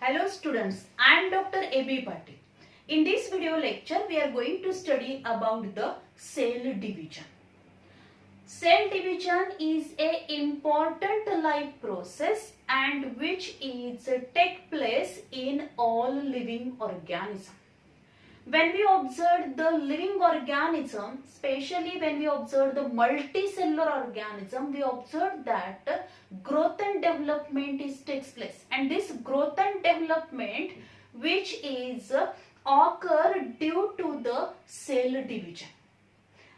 Hello students, I am Dr. A.B. Patil. In this video lecture, we are going to study about the cell division. Cell division is a important life process and which is take place in all living organisms. When we observe the living organism, especially when we observe the multicellular organism, we observe that growth and development takes place, and this growth and development which is occur due to the cell division.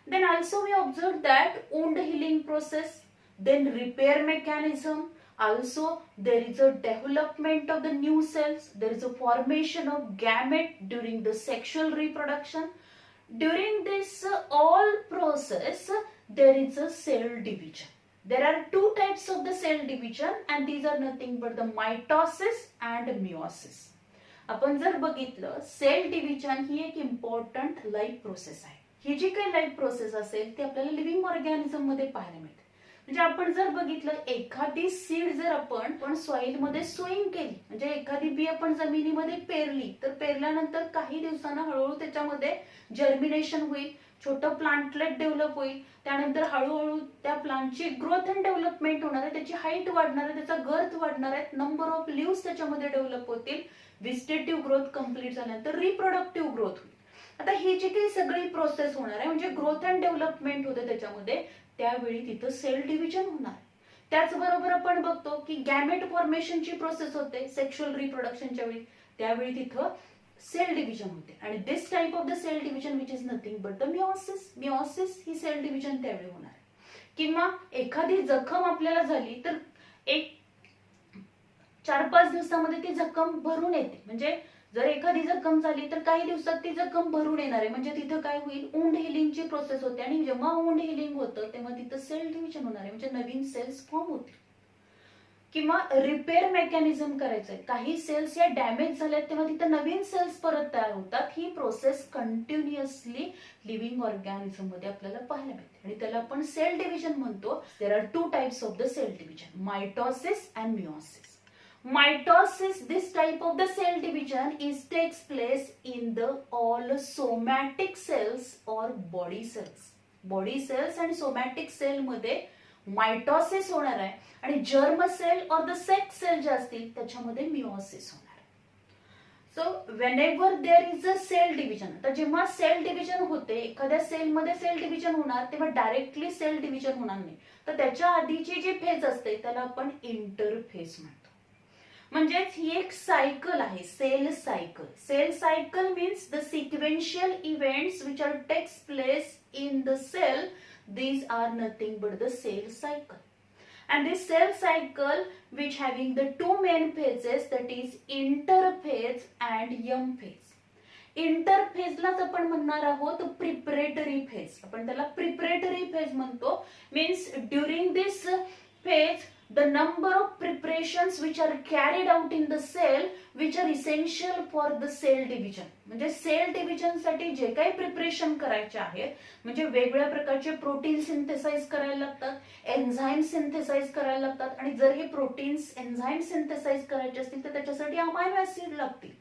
Then also we observe that wound healing process, then repair mechanism. Also, there is a development of the new cells. There is a formation of gamete during the sexual reproduction. During this all process, there is a cell division. There are two types of the cell division, and these are nothing but the mitosis and meiosis. आपण जर बघितलं, sale division ही एक important life process आहे. ही जी काही life process असेल ती आपल्याला living organism मध्ये पाहायला मिळते. म्हणजे आपण जर बघितलं, एखादी सीड जर आपण सॉइल मध्ये सोईंग केली, म्हणजे एखादी बी आपण जमिनीमध्ये पेरली, तर पेरल्यानंतर काही दिवसांना हळूहळू त्याच्यामध्ये जर्मिनेशन होईल, छोटं प्लांटलेट डेव्हलप होईल. त्यानंतर हळूहळू त्या प्लांटची ग्रोथ अँड डेव्हलपमेंट होणार आहे, त्याची हाईट वाढणार आहे, त्याचा गर्थ वाढणार आहे, नंबर ऑफ लिव्स त्याच्यामध्ये डेव्हलप होतील. व्हिजिटेटिव्ह ग्रोथ कंप्लीट झाल्यानंतर रिप्रोडक्टिव्ह ग्रोथ होईल. आता ही जी काही सगळी प्रोसेस होणार आहे, म्हणजे ग्रोथ अँड डेव्हलपमेंट होते त्याच्यामध्ये, त्यावेळी तिथं सेल डिव्हिजन होणार. त्याचबरोबर आपण बघतो की गॅमेट फॉर्मेशनची प्रोसेस होते सेक्शुअल रिप्रोडक्शनच्या वेळी, त्यावेळी तिथं सेल डिव्हिजन होते. आणि this type of the cell division which is nothing but the meiosis. Meiosis ही सेल डिव्हिजन त्यावेळी होणार. किंवा एखादी जखम आपल्याला झाली तर एक 4-5 दिवसामध्ये ती जखम भरून येते. म्हणजे जर एखादी जखम झाली तर काही दिवसात ती जखम भरून येणार आहे. म्हणजे तिथं काय होईल, वुंड हिलिंगची प्रोसेस होते, आणि जेव्हा वुंड हिलिंग होतं तेव्हा तिथं सेल डिव्हिजन होणार आहे, म्हणजे नवीन सेल्स फॉर्म होतील. किंवा रिपेअर मेकॅनिझम करायचंय, काही सेल्स या डॅमेज झाल्यात तेव्हा तिथं नवीन सेल्स परत तयार होतात. ही प्रोसेस कंटिन्युअसली लिव्हिंग ऑर्गॅनिझम मध्ये आपल्याला पाहायला मिळते, आणि त्याला आपण सेल डिव्हिजन म्हणतो. There are two types of the cell division, mitosis and meiosis. Mitosis, this type of the cell division takes place in the all somatic cells or body cells. Body cells and somatic cell मध्ये mitosis होणार आहे, आणि germ cell or the sex cell जे असतील त्याच्यामध्ये meiosis होणार आहे. So whenever there is a cell division, तर जेव्हा सेल डिव्हिजन होते, एखाद्या सेल मध्ये सेल डिव्हिजन होणार, तेव्हा डायरेक्टली सेल डिव्हिजन होणार नाही, तर त्याच्या आधीची जी फेज असते त्याला आपण इंटरफेज म्हणतो. म्हणजेच ही एक सायकल आहे, cell cycle. Cell cycle means the sequential events which are takes place in the cell. These are nothing but the cell cycle. And this cell cycle which having the two main phases, that is interphase and M phase. इंटरफेजलाच आपण म्हणणार आहोत preparatory phase. आपण त्याला preparatory phase म्हणतो. Means during this phase the number of preparations which are carried out in the cell which are essential for the cell division. म्हणजे sale division साठी जे काही प्रिपरेशन करायचे आहेत, म्हणजे वेगवेगळ्या प्रकारचे प्रोटीन सिंथेसाइज करायला लागतात, एन्झाईम सिंथेसाइज करायला लागतात, आणि जर हे प्रोटीन्स एन्झाईम सिंथेसाइज करायचे असतील तर त्याच्यासाठी अमायनो ऍसिड लागतील.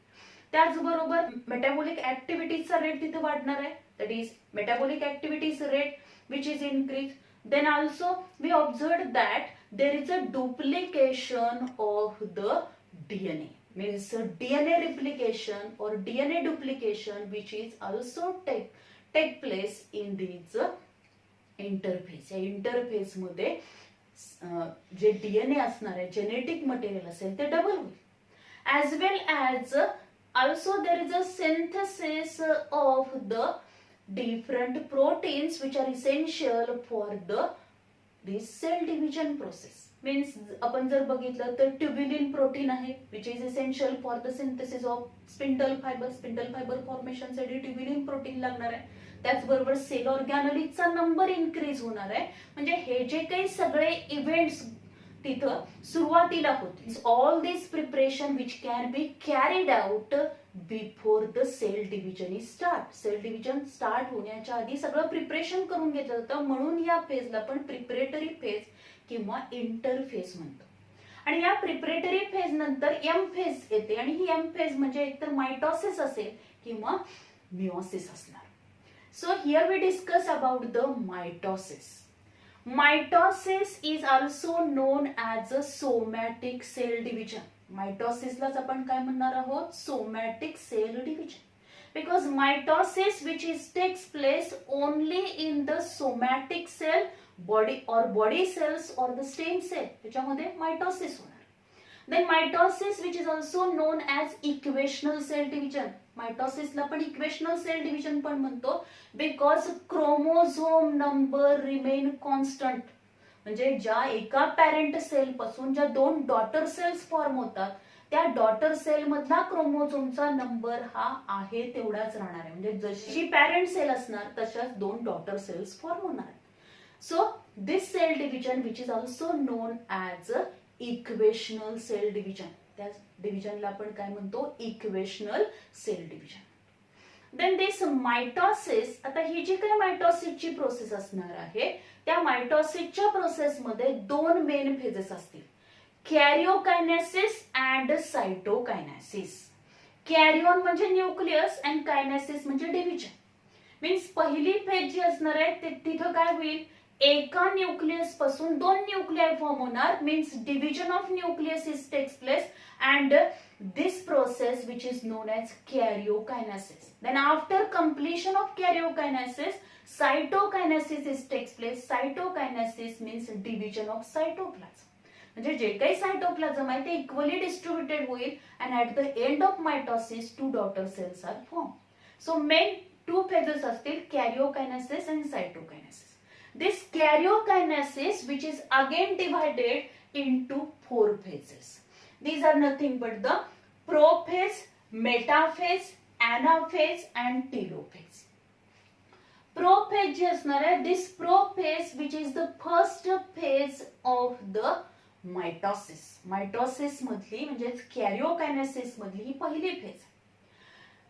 त्याचबरोबर मेटाबॉलिक ऍक्टिव्हिटीजचा रेट तिथे वाढणार आहे, that is metabolic activities rate which is increase. Then also we observed that there is a duplication of the DNA, means DNA replication or DNA duplication which is also take place in these interphase. या interface मध्ये जे DNA असणार आहे, genetic material असेल ते double होईल. as well as also there is a synthesis of the different proteins which are essential for this cell division process. Means आपण जर बघितलं तर ट्युब्युलिन प्रोटीन आहे which is essential for the synthesis of spindle fiber. Spindle fibre formation साठी ट्युब्युलिन protein लागणार आहे. त्याचबरोबर sale ऑर्गॅनोलिकचा number increase होणार आहे. म्हणजे हे जे काही सगळे इव्हेंट्स तिथं सुरुवातीला होते, all this preparation which can be carried out before the cell division is start. Cell division start होण्याच्या आधी सगळं प्रिपरेशन करून घेतलं जातं, म्हणून या फेजला आपण प्रिपरेटरी फेज किंवा इंटरफेज म्हणतो. आणि या प्रिपरेटरी फेज नंतर एम फेज येते आणि ही एम फेज म्हणजे एकतर मायटॉसिस असेल किंवा मिओसिस असणार. So here we discuss about the mitosis. Mitosis is also known as a somatic cell division. मायटॉसिसलाच आपण काय म्हणणार आहोत, somatic cell division. Because mitosis which is takes place only in the somatic cell body or body cells or the stem cell, त्याच्यामध्ये mitosis होणार. Then mitosis which is also known as equational cell division. मायटॉसिसला पण equational cell division पण म्हणतो because chromosome number remain constant. म्हणजे ज्या एका parent sale पासून ज्या दोन डॉटर सेल्स फॉर्म होतात त्या डॉटर सेल मधला क्रोमोझोमचा नंबर हा आहे तेवढाच राहणार आहे. म्हणजे जशी पॅरेंट सेल असणार तशाच दोन डॉटर सेल्स फॉर्म होणार आहेत. So this cell division which is also known as a equational cell division. त्या डिव्हिजनला आपण काय म्हणतो, equational cell division. Then this mitosis, आता ही जी काही मायटॉसिसची प्रोसेस असणार आहे त्या मायटॉसिसच्या प्रोसेसमध्ये दोन मेन फेजेस असतील, कॅरिओकायनेसिस अँड सायटोकायनेसिस. कॅरिओन म्हणजे न्यूक्लियस अँड कायनेसिस म्हणजे डिव्हिजन. मीन्स पहिली फेज जी असणार आहे तिथं काय होईल, एका न्यूक्लियस पासून दोन न्यूक्लियाय फॉर्म होणार. Means division of nucleus is takes place and this process which is known as karyokinesis. Then after completion of karyokinesis cytokinesis is takes place. Cytokinesis means division of cytoplasm. म्हणजे जे काही cytoplasm आहे ते equally distributed होईल and at the end of mitosis two daughter cells are form. So main two phases असतील, karyokinesis and cytokinesis. This karyokinesis which is again divided into 4 phases. These are nothing but the prophase, metaphase, anaphase and telophase. Prophase जे असणार आहे, this prophase which is the first phase of the mitosis. Mitosis मधली म्हणजे कॅरिओकायनेसिस मधली ही पहिली phase.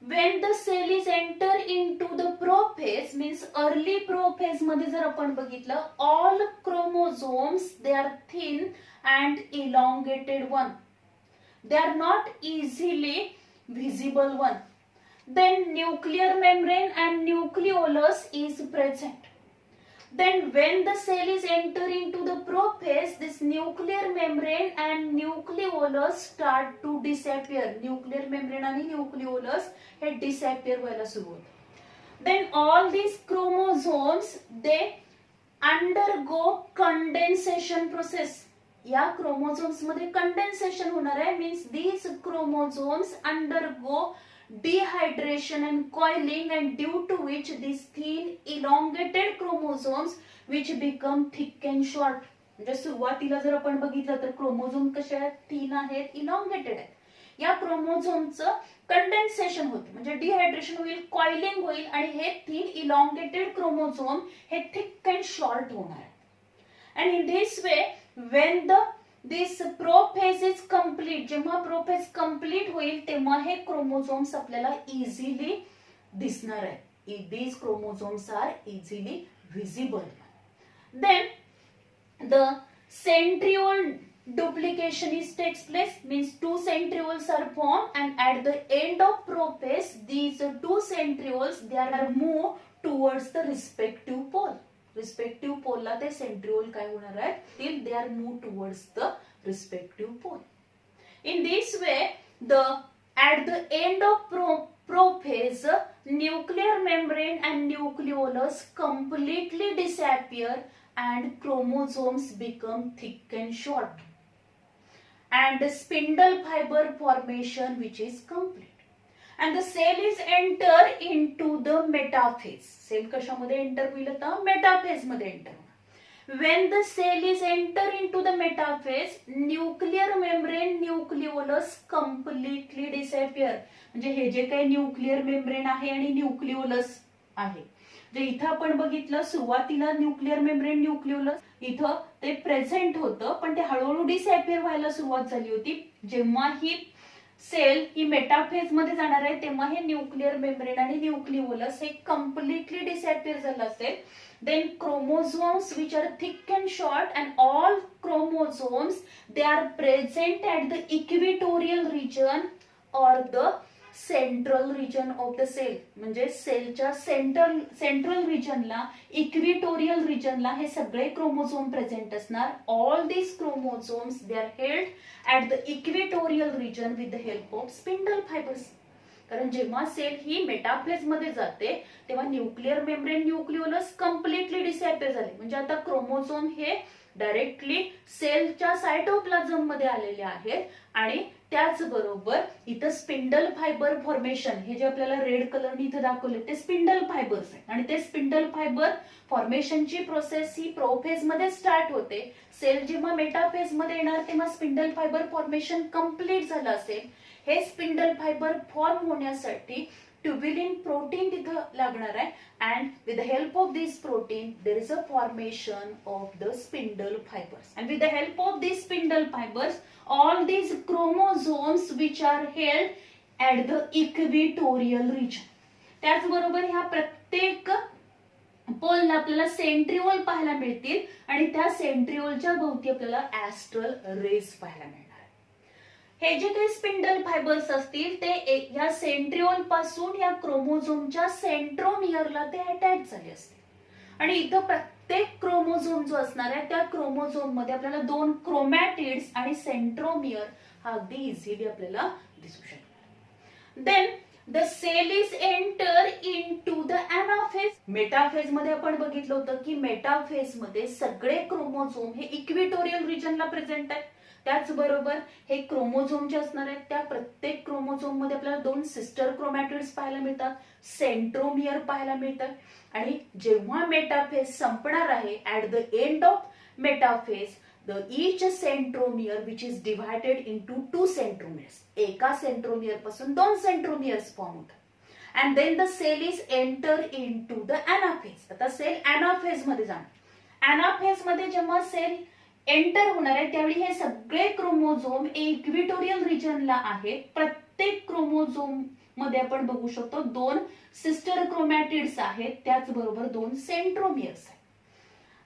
When the cell is enter into the prophase means early prophase मध्ये जर आपण बघितलं, all chromosomes they are thin and elongated one. They are not easily visible one. Then nuclear membrane and nucleolus is present. Then when the cell is enter into the prophase, this nuclear membrane and nucleolus start to disappear. Nuclear membrane आणि nucleolus हे disappear व्हायला सुरू होतं. Then all these chromosomes they undergo condensation process. या chromosomes मध्ये condensation होणार आहे. Means these chromosomes undergo dehydration and coiling and due to which these thin elongated chromosomes which become thick and short. म्हणजे सुरुवातीला जर आपण बघितलं तर क्रोमोझोम कसे आहेत, थिन आहेत, इलॉंगेटेड आहेत. या क्रोमोझोमचं कंडेन्सेशन होतं म्हणजे डिहायड्रेशन होईल, कॉइलिंग होईल आणि हे थिन इलॉंगेटेड क्रोमोझोम हे थिक अँड शॉर्ट होणार आहे. And in this way when this prophase is complete, जेव्हा प्रोफेज कम्प्लीट होईल तेव्हा हे क्रोमोझोम्स आपल्याला इझिली दिसणार आहे. These chromosomes are easily visible. Then the centriole duplication is takes place, means two centrioles are formed and at the end of prophase these two centrioles they are moved towards the respective pole. Respective pole ला ते centriole काय होणार आहे, till they are moved towards the respective pole. In this way the at the end of prophase nuclear membrane and nucleolus completely disappear and chromosomes become thick and short and spindle fiber formation which is complete and the cell is enter into the metaphase. Cell कशामध्ये enter होईल आता, metaphase मध्ये enter होणार. When the cell is enter into the metaphase nuclear membrane nucleolus completely disappear. म्हणजे हे जे काही nuclear membrane आहे आणि न्यूक्लिओलस आहे, जे इथं आपण बघितलं सुरुवातीला न्यूक्लिअर मेम्ब्रेन न्यूक्लिओलस इथं ते प्रेझेंट होतं पण ते हळूहळू डिसअपिअर व्हायला सुरुवात झाली होती जेव्हा ही सेल ही मेटाफेज मध्ये जाणार आहे तेव्हा हे न्यूक्लिअर मेम्ब्रेन आणि न्यूक्लिओलस हे कम्प्लिटली डिसॅपियर झालं असेल. Then chromosomes which are thick and short, and all chromosomes they are present at the equatorial region or the central region of the cell. म्हणजे सेलच्या सेंट्रल रिजनला, इक्विटोरियल रिजनला हे सगळे क्रोमोझोम प्रेझेंट असणार. All these chromosomes they are held at the equatorial region with the help of spindle fibers. कारण जेव्हा sale ही metaphase मध्ये जाते तेव्हा न्यूक्लिअर मेम्ब्रेन न्यूक्लिओलस कम्प्लिटली डिसॅपियर झाले. म्हणजे आता क्रोमोझोम हे डायरेक्टली सेलच्या सायटोप्लाझम मध्ये आलेले आहेत. आणि त्याचबरोबर इथं स्पिंडल फायबर फॉर्मेशन, हे जे आपल्याला रेड कलरने इथं दाखवले ते स्पिंडल फायबर्स आहेत. आणि ते स्पिंडल फायबर फॉर्मेशनची प्रोसेस ही प्रोफेज मध्ये स्टार्ट होते. सेल जेव्हा मेटाफेज मध्ये येणार तेव्हा स्पिंडल फायबर फॉर्मेशन कम्प्लीट झालं असेल. हे स्पिंडल फायबर फॉर्म होण्यासाठी ट्युब्युलिन प्रोटीन तिथं लागणार आहे. And with the help of this protein there is a formation of the spindle fibres. And with the help of this spindle fibres all these chromosomes which are held at the equatorial region. त्याचबरोबर ह्या प्रत्येक पोलला आपल्याला centriole पाहायला मिळतील आणि त्या सेंट्रिओलच्या भोवती आपल्याला ऍस्ट्रल रेस पाहायला मिळणार. हे जे काही स्पिंडल फायबर्स असतील ते या सेंट्रिओल पासून या क्रोमोझोमच्या सेंट्रोमियरला ते अटॅच झाले असतील. आणि इथं प्रत्येक क्रोमोझोम जो असणार आहे त्या क्रोमोझोम मध्ये आपल्याला 2 क्रोमॅटिड्स आणि सेंट्रोमियर हा अगदी इझिली आपल्याला दिसू शकतो. Then the cell is enter into the anaphase. Metaphase मध्ये आपण बघितलं होतं की मेटाफेज मध्ये सगळे क्रोमोझोम हे इक्विटोरियल रिजनला प्रेझेंट आहेत. त्याचबरोबर हे क्रोमोझोम जे असणार आहेत त्या प्रत्येक क्रोमोझोम मध्ये आपल्याला 2 सिस्टर क्रोमॅटिड्स पाहायला मिळतात, सेंट्रोमियर पाहायला मिळतात. आणि जेव्हा मेटाफेज संपणार आहे at the end of metaphase each centromere which is divided into 2 centromeres. एका सेंट्रोमियर पासून 2 सेंट्रोमियर्स फॉर्म होतात. and then the cell is enter into the anaphase. आता सेल एनाफेज मध्ये जाणार. एनाफेज मध्ये जेव्हा सेल एंटर होणार आहे त्यावेळी हे सगळे क्रोमोझोम इक्विटोरियल रिजनला आहेत. प्रत्येक क्रोमोझोम मध्ये आपण बघू शकतो 2 सिस्टर क्रोमॅटिड्स आहेत, त्याचबरोबर 2 सेंट्रोमियर्स आहेत.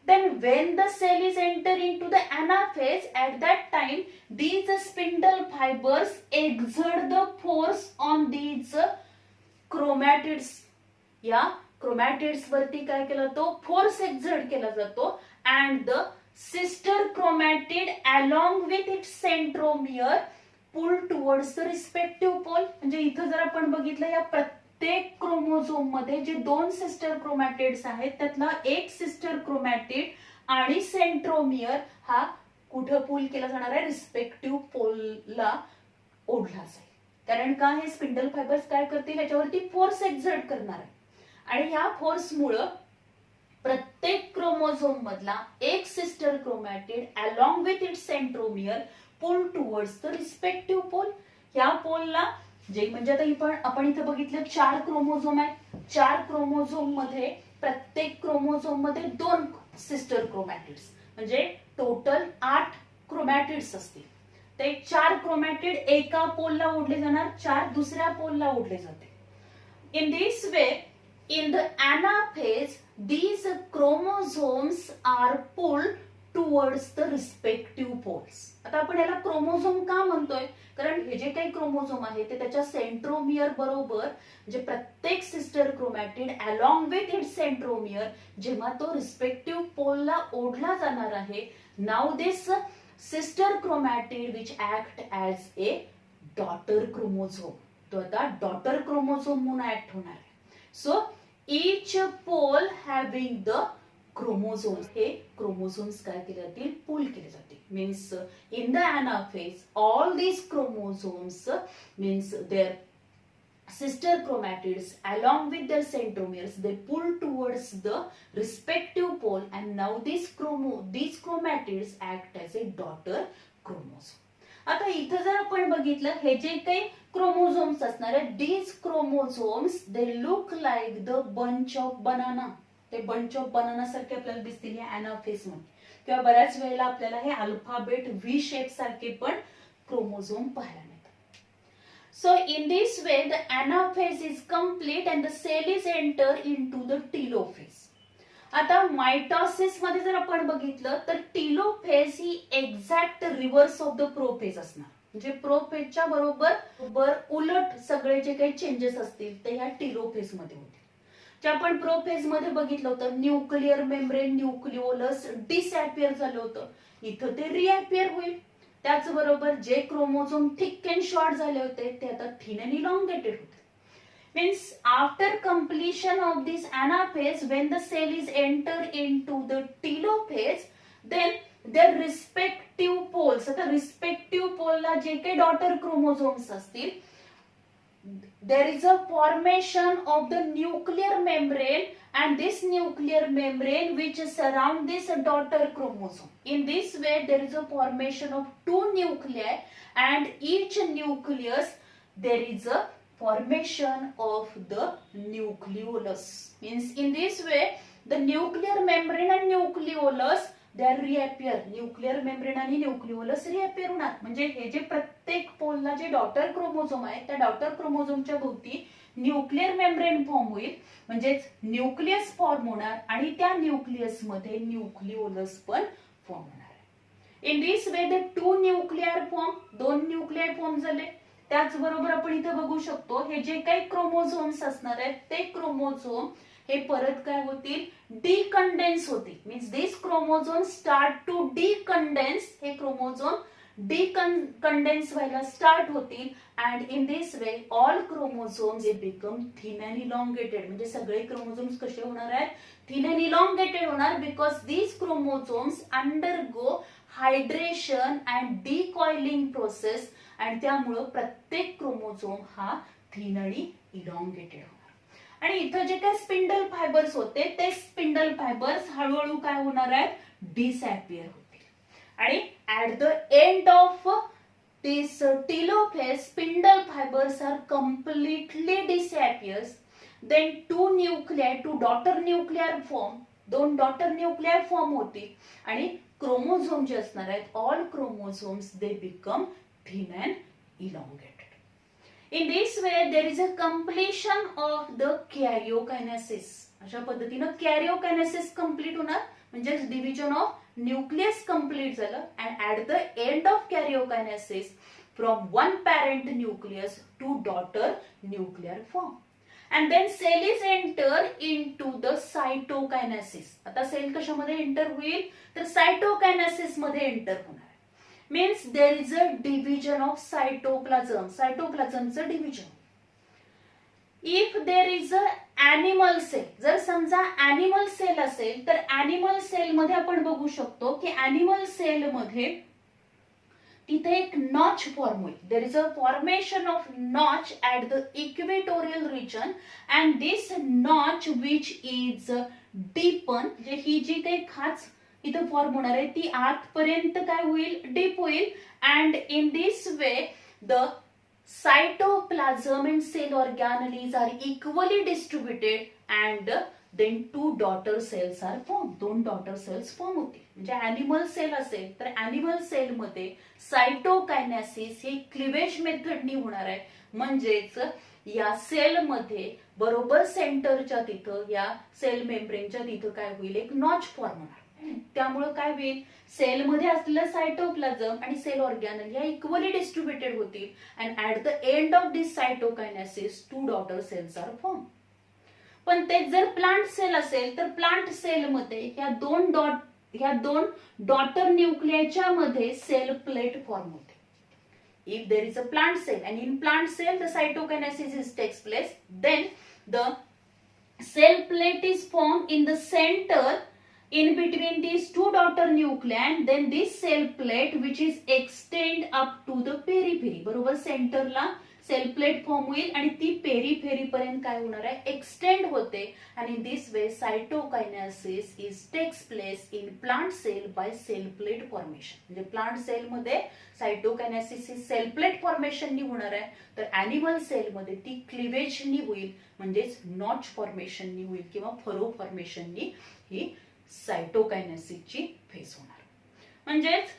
Then when the cell is enter into the anaphase, at that time these spindle fibers exert the force on these chromatids. या क्रोमॅटिड्स वरती काय केला जातो, फोर्स एक्झर्ट केला जातो. and the sister chromatid along with its centromere pull towards the respective pole. म्हणजे इथं जर आपण बघितलं या प्रत्येक क्रोमोझोम मध्ये जे 2 सिस्टर क्रोमॅटिड्स आहेत त्यातला एक सिस्टर क्रोमॅटिड आणि सेंट्रोमियर हा कुठं पुल केला जाणार आहे, रिस्पेक्टिव्ह पोलला ओढला जाईल. कारण का, हे स्पिंडल फायबर्स काय करतील, याच्यावरती फोर्स एक्झर्ट करणार आहे. आणि ह्या फोर्समुळं प्रत्येक क्रोमोझोम मधला एक sister chromatid along with its centromere pull towards the respective pole. या पोलला जे म्हणजे आता आपण इथे बघितलं 4 क्रोमोझोम आहेत. 4 क्रोमोझोम मध्ये प्रत्येक क्रोमोझोम मध्ये 2 सिस्टर क्रोमॅटिड्स म्हणजे टोटल 8 क्रोमॅटिड्स असतील. ते 4 क्रोमॅटिड एका पोलला ओढले जाणार, 4 दुसऱ्या पोलला ओढले जाते. In this way in the anaphase these chromosomes are pulled towards the respective poles. आता आपण याला क्रोमोझोम का म्हणतोय, कारण हे जे काही क्रोमोझोम आहे ते त्याच्या सेंट्रोमियर बरोबर म्हणजे प्रत्येक sister chromatid along with its centromere जेव्हा तो रिस्पेक्टिव्ह पोलला ओढला जाणार आहे, now this sister chromatid which act as a daughter chromosome, तो आता डॉटर क्रोमोझोम म्हणून ऍक्ट होणार आहे. So each pole having the chromosomes, हे chromosomes काय केले जातील, पुल केले जातील. Means in the anaphase all these chromosomes means their sister chromatids along with their centromeres they pull towards the respective pole and now these chromatids act as a daughter chromosome. आता इथं जर आपण बघितलं हे जे काही क्रोमोझोम्स असणार आहेत, these chromosomes they look like the bunch of banana. ते बंच ऑफ बनाना सारखे आपल्याला दिसतील या एनाफेज मध्ये, किंवा बऱ्याच वेळेला आपल्याला हे अल्फाबेट व्ही शेप सारखे पण क्रोमोझोम पाहायला मिळतात. So in this way the anaphase is complete and the cell is enter into the telophase. आता मायटोसिस मध्ये जर आपण बघितलं तर telophase he exact reverse of the prophase असणार. म्हणजे प्रोफेजच्या बरोबर उलट सगळे जे काही चेंजेस असतील ते ह्या टीलोफेज मध्ये होतील. जे आपण प्रोफेज मध्ये बघितलं होतं न्यूक्लिअर मेम्ब्रेन न्यूक्लिओलस डिसअपियर झालं होतं, इथं ते रिअपियर होईल. त्याचबरोबर जे क्रोमोझोम थिक अँड शॉर्ट झाले होते ते आता थिन अँड इलॉंगेटेड होते. Means after completion of this anaphase, when the cell is entered into the telophase, then their respective poles, आता respective pole ला जे काही daughter chromosomes असतील, there is a formation of the nuclear membrane and this nuclear membrane which surround this daughter chromosome. In this way there is a formation of two nuclei and each nucleus there is a formation of the nucleolus. Means in this way the nuclear membrane and nucleolus they reappear. Nuclear membrane आणि nucleolus reappear होणार. म्हणजे हे जे प्रत्येक पोलला जे daughter chromosome आहे त्या डॉटर क्रोमोझोमच्या भोवती न्यूक्लिअर मेम्ब्रेन फॉर्म होईल, म्हणजेच न्यूक्लियस फॉर्म होणार आणि त्या न्यूक्लियस मध्ये न्यूक्लिओलस पण फॉर्म होणार आहे. In this way the two nuclear form, दोन न्यूक्लिअर फॉर्म झाले. त्याचबरोबर आपण इथं बघू शकतो हे जे काही क्रोमोझोम्स असणार आहेत ते क्रोमोझोम हे परत काय होतील, डिकंडेन्स होतील. Means this chromosome start to decondense, हे क्रोमोझोम डिकंडेन्स व्हायला स्टार्ट होतील and in this way all chromosomes they become thin and elongated. म्हणजे सगळे क्रोमोझोम्स कसे होणार आहेत, थिन अँड इलॉंगेटेड होणार because these chromosomes undergo hydration and decoiling process आणि त्यामुळे प्रत्येक क्रोमोझोम हा थिन आणि इलॉंगेटेड होणार. आणि इथं जे काही स्पिंडल फायबर्स होते ते स्पिंडल फायबर्स हळूहळू काय होणार आहेत, डिसअपियर होतील. आणि at the end of this telophase spindle fibres are completely disappears. Then two nuclei, two daughter nuclear form, दोन डॉटर न्यूक्लिअर फॉर्म होतील आणि क्रोमोझोम जे असणार आहेत all chromosomes they become thin and elongated. In this way there is a completion of the karyokinesis. अशा पद्धतीने karyokinesis complete होणार, म्हणजे डिव्हिजन ऑफ न्यूक्लियस कंप्लीट झालं and at the end of karyokinesis from one parent nucleus to daughter nuclear form and then cell is enter into the cytokinesis. आता sale कशामध्ये enter होईल तर cytokinesis मध्ये enter होणार. Means there is a division of cytoplasm. सायटोप्लाझमचं division. If there is a animal cell, जर समजा animal cell असेल तर animal cell मध्ये आपण बघू शकतो की animal cell मध्ये तिथे एक नॉच फॉर्म होईल. There is a formation of notch at the equatorial region and this notch which is deepen, जे ही जी काही खाच इथं फॉर्म होणार आहे ती आतपर्यंत काय होईल, डीप होईल and in this way the cytoplasm and cell organelles are equally distributed and then two daughter cells are form. दोन डॉटर सेल्स फॉर्म होतील. म्हणजे अॅनिमल सेल असेल तर अॅनिमल सेल मध्ये सायटोकायनेसिस ही क्लिवेज मेथडनी होणार आहे. म्हणजेच या सेल मध्ये बरोबर सेंटरच्या तिथं या सेल मेम्ब्रेनच्या तिथं काय होईल, एक नॉच फॉर्म होणार. त्यामुळे काय होईल, सेल मध्ये असलेलं सायटोप्लाझम आणि सेल ऑर्गॅनल या इक्वली डिस्ट्रीब्युटेड होतील and at the end of this cytokinesis two daughter cells are form. पण ते जर प्लांट सेल असेल तर प्लांट सेल मध्ये ह्या दोन डॉटर न्यूक्लियाच्या मध्ये सेल प्लेट फॉर्म होते. If there is a plant cell and in plant cell the cytokinesis takes place, then the cell plate is formed in the center in between these two daughter nuclei and then this cell plate which is extend up to the periphery. बरोबर सेंटरला sale plate form होईल आणि ती periphery पर्यंत काय होणार आहे, extend होते आणि in this way cytokinesis is takes place in plant cell by cell plate formation. म्हणजे प्लांट सेल मध्ये सायटोकायनेसिस ही सेल प्लेट फॉर्मेशननी होणार आहे तर अॅनिमल सेल मध्ये ती क्लिवेजनी होईल, म्हणजेच नॉच फॉर्मेशननी होईल किंवा फरो फॉर्मेशननी ही सायटोकायनेसिसची फेज होणार. म्हणजेच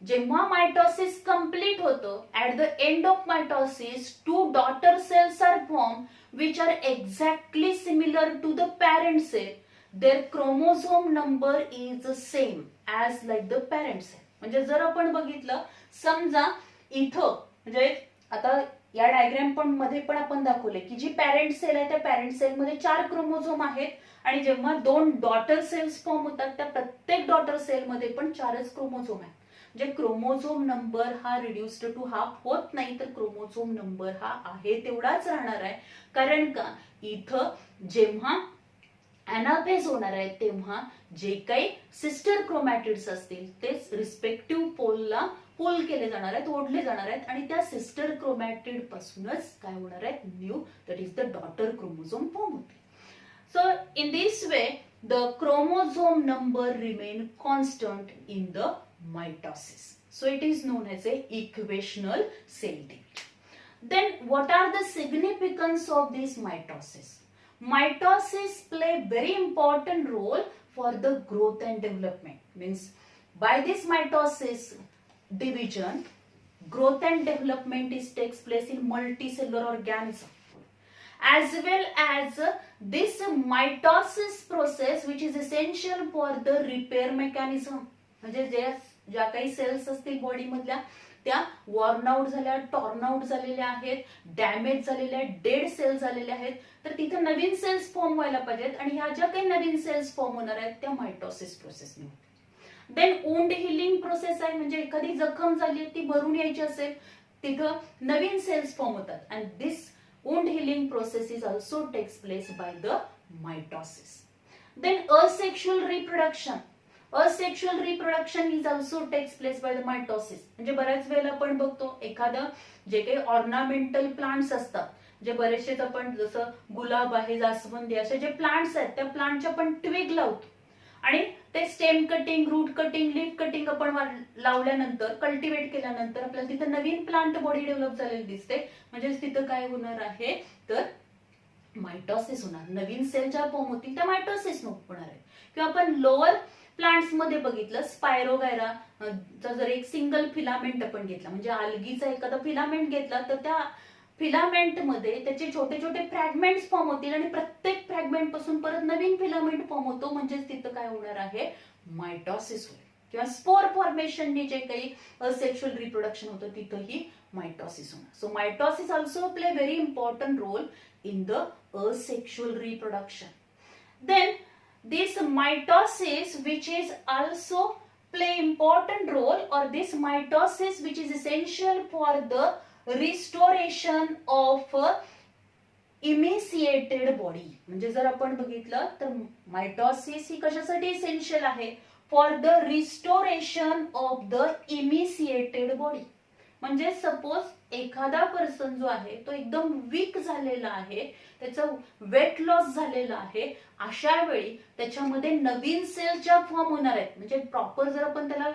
जेव्हा मायटॉसिस कंप्लीट होतं, at the end of mitosis 2 daughter cells are form which are exactly similar to the parent cell. Their chromosome number is same as like the parent cell. म्हणजे जर आपण बघितलं, समजा इथं म्हणजे आता या डायग्राम मध्ये पण आपण दाखवले की जी पॅरेंट सेल आहे त्या पॅरेंट सेल मध्ये 4 क्रोमोझोम आहेत आणि जेव्हा 2 डॉटर सेल्स फॉर्म होतात त्या प्रत्येक डॉटर सेल मध्ये पण 4च क्रोमोझोम आहेत. म्हणजे क्रोमोझोम नंबर हा रिड्युस्ड टू हाफ होत नाही, तर क्रोमोझोम नंबर हा आहे तेवढाच राहणार आहे. कारण का इथं जेव्हा अनाफेज होणार आहे तेव्हा जे काही सिस्टर क्रोमॅटिड्स असतील ते रिस्पेक्टिव्ह पोलला पुल केले जाणार आहेत, ओढले जाणार आहेत आणि त्या सिस्टर क्रोमॅटिड पासूनच काय होणार आहे, new that is the daughter chromosome form होते. So in this way the chromosome number remain constant in the mitosis. So it is known as a equational cell division. Then what are the significance of this mitosis? Mitosis play very important role for the growth and development. Means by this mitosis division, growth and development takes place in multicellular organism. As well as this mitosis process which is essential for the repair mechanism. म्हणजे ज्या काही cells असतील body मधल्या त्या worn out झाल्या, torn out झालेल्या आहेत, damage झालेल्या आहेत, डेड सेल्स झालेल्या आहेत, तर तिथे नवीन सेल्स फॉर्म व्हायला पाहिजेत आणि ह्या ज्या काही नवीन सेल्स फॉर्म होणार आहेत त्या मायटॉसिस प्रोसेसने होते. देन वुंड हिलिंग प्रोसेस आहे, म्हणजे एखादी जखम झाली ती भरून यायची असेल तिथं नवीन सेल्स फॉर्म होतात and this wound healing process is also takes place by the mitosis. Then asexual reproduction. Asexual reproduction is also takes place by the mitosis. म्हणजे बऱ्याच वेळेला आपण बघतो एखादं जे काही ऑर्नामेंटल प्लांट्स असतात, जे बरेचसे आपण जसं गुलाब आहे, जास्वंदी असे जे प्लांट्स आहेत त्या प्लांटच्या आपण ट्विग लावतो आणि ते stem cutting, root cutting, leaf cutting आपण लावल्यानंतर कल्टिवेट केल्यानंतर आपल्याला तिथं नवीन प्लांट बॉडी डेव्हलप झालेली दिसते. म्हणजे तिथं काय होणार आहे तर मायटॉसिस होणार, नवीन सेल ज्या फॉर्म होतील त्या मायटॉसिस होणार आहे. किंवा आपण लोअर प्लांट्स मध्ये बघितलं स्पायरोगायरा चा जर एक सिंगल फिलामेंट आपण घेतला, म्हणजे आल्गीचा एखादा फिलामेंट घेतला तर त्या फिलामेंट मध्ये त्याचे छोटे छोटे फ्रॅगमेंट्स फॉर्म होतील आणि प्रत्येक फ्रॅगमेंट पासून परत नवीन फिलामेंट फॉर्म होतो. म्हणजेच तिथं काय होणार आहे मायटॉसिस होईल. किंवा स्पोर फॉर्मेशननी जे काही असेक्शुअल रिप्रोडक्शन होतं तिथंही मायटॉसिस होणार. So mitosis also play very important role in the asexual reproduction. Then this mitosis which is also play important role, or this mitosis which is essential for the restoration of emaciated body. म्हणजे जर आपण बघितलं तर mitosis ही कशासाठी essential आहे, for the restoration of the emaciated body. म्हणजे suppose एखादा person जो आहे तो एकदम वीक झालेला आहे, त्याचं वेट लॉस झालेला आहे, अशा वेळी त्याच्यामध्ये नवीन सेल ज्या फॉर्म होणार आहेत, म्हणजे प्रॉपर जर आपण त्याला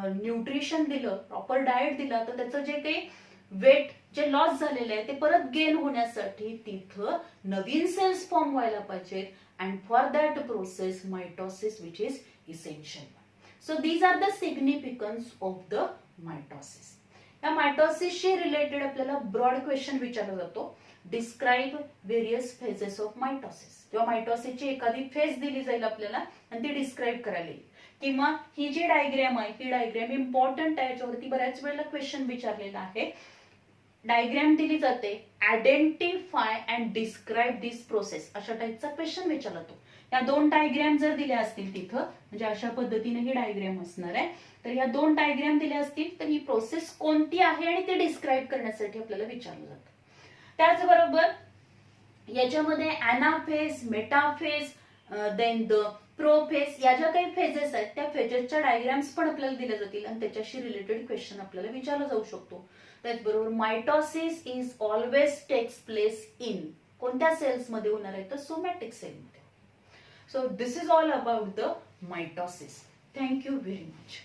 न्यूट्रिशन दिलं, प्रॉपर डाएट दिला तर त्याचं जे काही वेट जे लॉस झालेलं आहे ते परत गेन होण्यासाठी तिथं नवीन सेल्स फॉर्म व्हायला पाहिजेत. And for that process mitosis which is essential. So these are the significance of the mitosis. या मायटॉसिसशी रिलेटेड आपल्याला ब्रॉड क्वेश्चन विचारला जातो, describe various phases of mitosis. किंवा मायटॉसिसची एखादी फेज दिली जाईल आपल्याला आणि ती डिस्क्राईब करायला येईल. किंवा ही जी डायग्रॅम आहे ही डायग्रॅम इम्पॉर्टंट आहे, याच्यावरती बऱ्याच वेळेला क्वेश्चन विचारलेला आहे. डायग्रॅम दिली जाते, identify and describe this process, अशा टाईपचा क्वेश्चन विचारला जातो. या 2 डायग्रॅम जर दिल्या असतील तिथं, म्हणजे अशा पद्धतीने ही डायग्रॅम असणार आहे, तर या 2 डायग्रॅम दिल्या असतील तर ही प्रोसेस कोणती आहे आणि ते डिस्क्राईब करण्यासाठी आपल्याला विचारलं जातं. त्याचबरोबर याच्यामध्ये अनाफेज, मेटाफेज, देन द प्रोफेज या ज्या काही फेजेस आहेत त्या फेजेसच्या डायग्राम्स पण आपल्याला दिल्या जातील आणि त्याच्याशी रिलेटेड क्वेश्चन आपल्याला विचारला जाऊ शकतो. त्याचबरोबर mitosis is always takes place in कोणत्या सेल्स मध्ये होणार आहे तर सोमॅटिक सेल मध्ये. So this is all about the mitosis. Thank you very much.